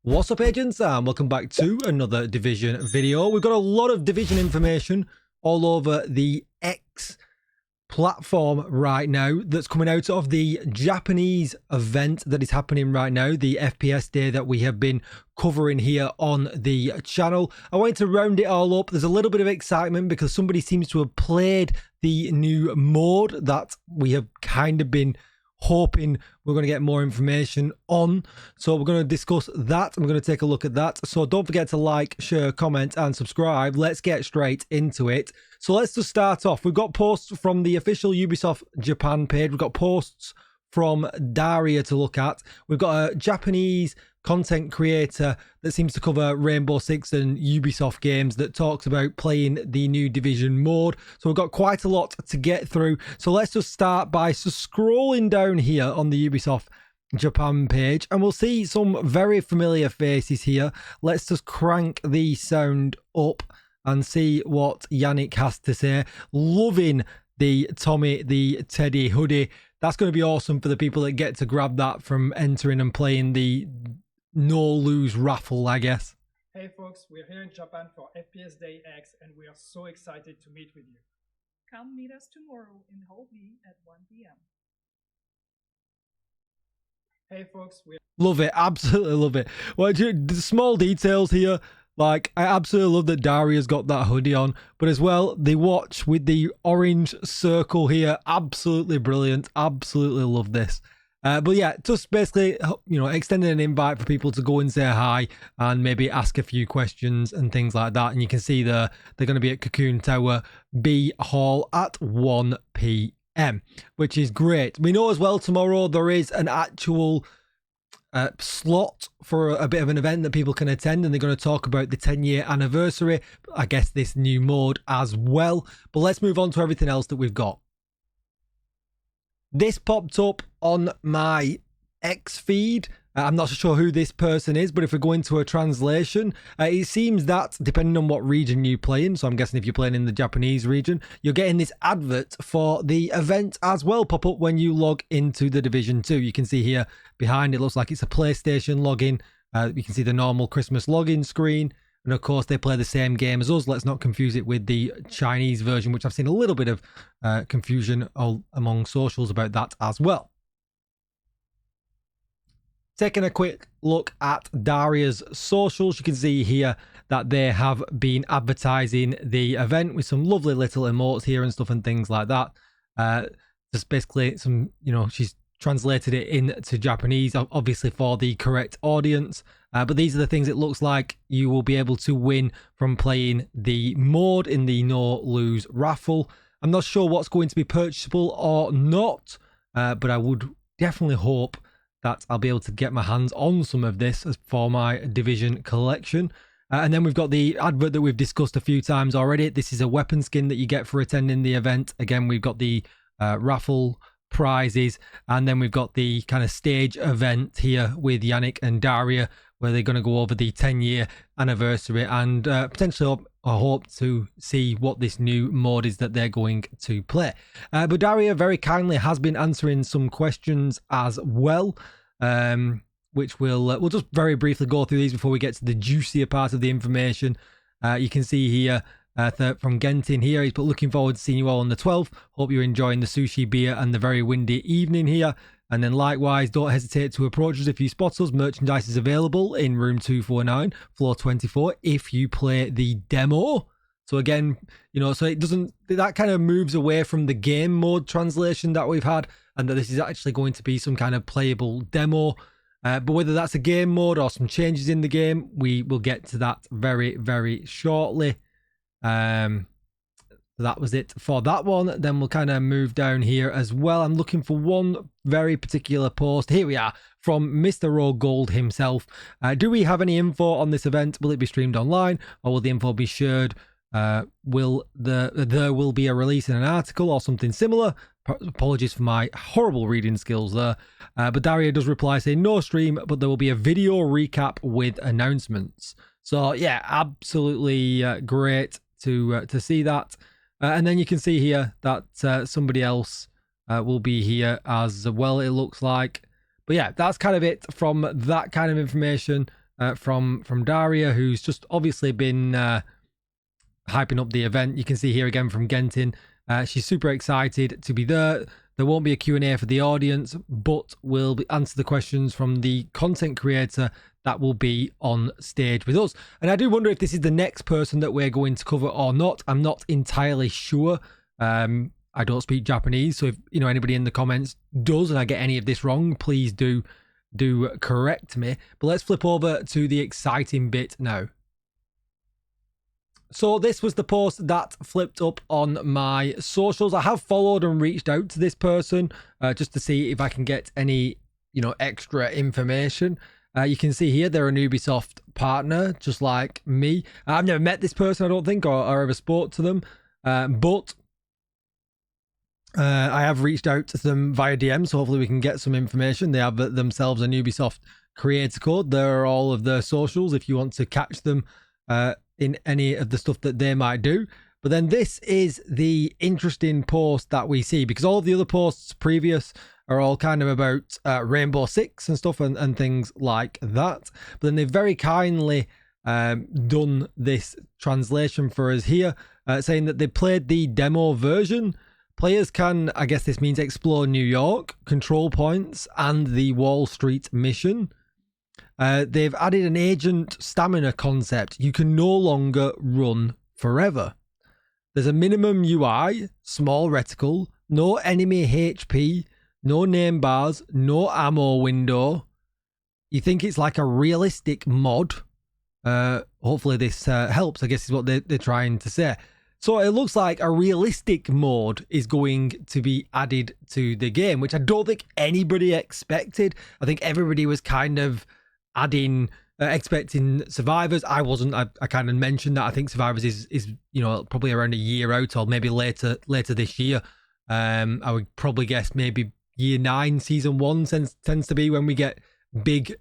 What's up, agents, and welcome back to another Division video. We've got a lot of Division information all over the X platform right now that's coming out of the Japanese event that is happening right now, the FPS Day that we have been covering here on the channel. I wanted to round it all up. There's a little bit of excitement because somebody seems to have played the new mode that we have kind of been hoping we're going to get more information on. So we're going to discuss that and we're going to take a look at that. So don't forget to like, share, comment and subscribe. Let's get straight into it. So let's just start off. We've got posts from the official Ubisoft Japan page. We've got posts from Daria to look at. We've got a Japanese content creator that seems to cover Rainbow Six and Ubisoft games that talks about playing the new Division mode. So we've got quite a lot to get through. So let's just start by scrolling down here on the Ubisoft Japan page and we'll see some very familiar faces here. Let's just crank the sound up and see what Yannick has to say. Loving the Tommy the Teddy hoodie. That's going to be awesome for the people that get to grab that from entering and playing the no-lose raffle, I guess. Hey folks, we're here in Japan for FPS Day X and we are so excited to meet with you. Come meet us tomorrow in Hall B at 1 p.m. Hey folks, we're... Love it, absolutely love it. Well, the small details here, like I absolutely love that Daria's got that hoodie on, but as well, the watch with the orange circle here, absolutely brilliant, absolutely love this. But yeah, just basically, you know, extending an invite for people to go and say hi and maybe ask a few questions and things like that. And you can see they're going to be at Cocoon Tower B Hall at 1 p.m, which is great. We know as well tomorrow there is an actual slot for a bit of an event that people can attend, and they're going to talk about the 10-year anniversary, I guess, this new mode as well. But let's move on to everything else that we've got. This popped up on my X feed. I'm not sure who this person is, but if we go into a translation, it seems that depending on what region you play in, so I'm guessing if you're playing in the Japanese region, you're getting this advert for the event as well pop up when you log into the Division 2. You can see here behind, it looks like it's a PlayStation login. You can see the normal Christmas login screen. And of course, they play the same game as us. Let's not confuse it with the Chinese version, which I've seen a little bit of confusion among socials about that as well. Taking a quick look at Daria's socials, you can see here that they have been advertising the event with some lovely little emotes here and stuff and things like that. Just basically some, you know, she's translated it into Japanese, obviously for the correct audience. But these are the things it looks like you will be able to win from playing the mode in the no-lose raffle. I'm not sure what's going to be purchasable or not, but I would definitely hope that I'll be able to get my hands on some of this as for my Division collection. And then we've got the advert that we've discussed a few times already. This is a weapon skin that you get for attending the event. Again, we've got the raffle prizes, and then we've got the kind of stage event here with Yannick and Daria, where they're going to go over the 10-year anniversary and potentially I hope to see what this new mode is that they're going to play. But Daria very kindly has been answering some questions as well, which we'll just very briefly go through these before we get to the juicier part of the information. You can see here from Gentin here, he's put, looking forward to seeing you all on the 12th. Hope you're enjoying the sushi, beer and the very windy evening here. And then likewise, don't hesitate to approach us if you spot us. Merchandise is available in room 249, floor 24, if you play the demo. So again, you know, so it doesn't, that kind of moves away from the game mode translation that we've had, and that this is actually going to be some kind of playable demo. But whether that's a game mode or some changes in the game, we will get to that very, very shortly. That was it for that one. Then we'll kind of move down here as well. I'm looking for one very particular post. Here we are from Mr. Raw Gold himself. Do we have any info on this event? Will it be streamed online or will the info be shared? There will be a release in an article or something similar? Apologies for my horrible reading skills there. But Daria does reply saying no stream, but there will be a video recap with announcements. So yeah, absolutely great to see that. And then you can see here that somebody else will be here as well, it looks like. But yeah, that's kind of it from that kind of information. from Daria, who's just obviously been hyping up the event. You can see here again from Gentin. She's super excited to be there. There won't be a Q&A for the audience, but we'll answer the questions from the content creator that will be on stage with us. And I do wonder if this is the next person that we're going to cover or not. I'm not entirely sure. I don't speak Japanese, so if anybody in the comments does and I get any of this wrong, please do correct me. But let's flip over to the exciting bit now. So this was the post that flipped up on my socials. I have followed and reached out to this person just to see if I can get any, extra information. You can see here they're an Ubisoft partner, just like me. I've never met this person, I don't think, or ever spoke to them. But I have reached out to them via DM, so hopefully we can get some information. They have themselves an Ubisoft creator code. There are all of their socials if you want to catch them in any of the stuff that they might do. But then this is the interesting post that we see, because all of the other posts previous are all kind of about Rainbow Six and stuff and things like that. But then they've very kindly done this translation for us here, saying that they played the demo version. Players can, I guess this means, explore New York, control points, and the Wall Street mission. They've added an agent stamina concept. You can no longer run forever. There's a minimum UI, small reticle, no enemy HP, no name bars, no ammo window. You think it's like a realistic mod. Hopefully this helps, I guess is what they're trying to say. So it looks like a realistic mode is going to be added to the game, which I don't think anybody expected. I think everybody was kind of expecting Survivors. I wasn't. I kind of mentioned that I think Survivors is probably around a year out, or maybe later this year. I would probably guess maybe year 9 season 1 tends to be when we get big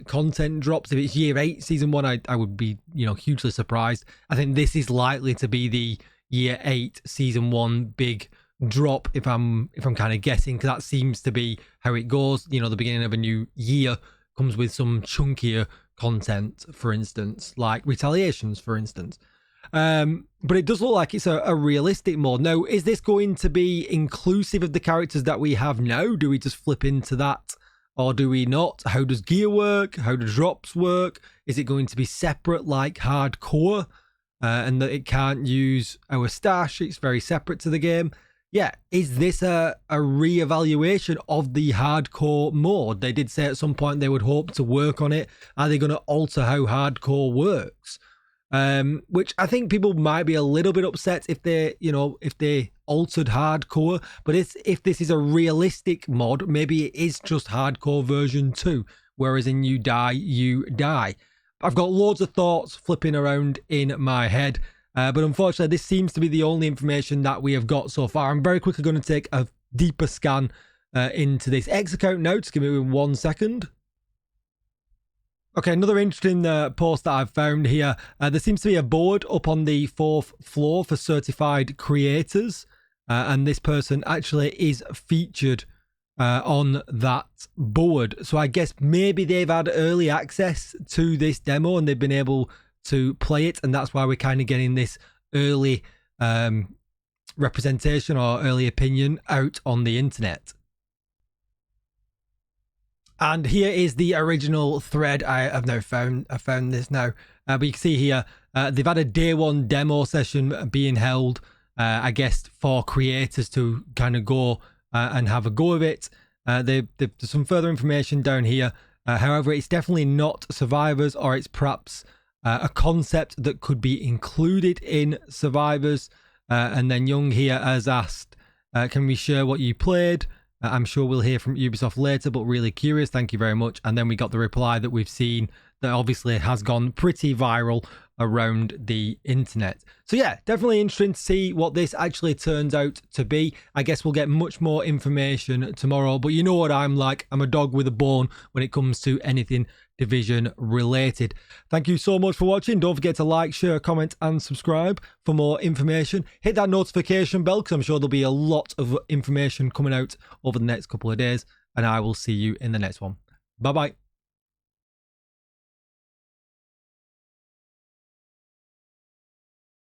content drops. If it's year 8 season 1, I would be hugely surprised. I think this is likely to be the year 8 season 1 big drop, if I'm kind of guessing, because that seems to be how it goes. The beginning of a new year comes with some chunkier content, for instance, like Retaliations, for instance. But it does look like it's a realistic mode. Now, is this going to be inclusive of the characters that we have now? Do we just flip into that, or do we not? How does gear work? How do drops work? Is it going to be separate like hardcore, and that it can't use our stash? It's very separate to the game. Yeah, is this a re-evaluation of the hardcore mode? They did say at some point they would hope to work on it. Are they going to alter how hardcore works? Which I think people might be a little bit upset if they altered hardcore. But if this is a realistic mod, maybe it is just hardcore version 2, whereas in you die. I've got loads of thoughts flipping around in my head. But unfortunately, this seems to be the only information that we have got so far. I'm very quickly going to take a deeper scan into this X account now. Just give me 1 second. Okay, another interesting post that I've found here. There seems to be a board up on the 4th floor for certified creators. And this person actually is featured on that board. So I guess maybe they've had early access to this demo and they've been able to play it, and that's why we're kind of getting this early representation or early opinion out on the internet. And here is the original thread. I found this now, but you can see here they've had a day 1 demo session being held, I guess for creators to kind of go and have a go of it. There's some further information down here. However, it's definitely not Survivors, or it's perhaps a concept that could be included in Survivors. And then Young here has asked, can we share what you played? I'm sure we'll hear from Ubisoft later, but really curious. Thank you very much. And then we got the reply that we've seen that obviously has gone pretty viral around the internet. So yeah, definitely interesting to see what this actually turns out to be. I guess we'll get much more information tomorrow, but you know what I'm like. I'm a dog with a bone when it comes to anything Division related. Thank you so much for watching. Don't forget to like, share, comment and subscribe for more information. Hit that notification bell because I'm sure there'll be a lot of information coming out over the next couple of days, and I will see you in the next one. Bye bye.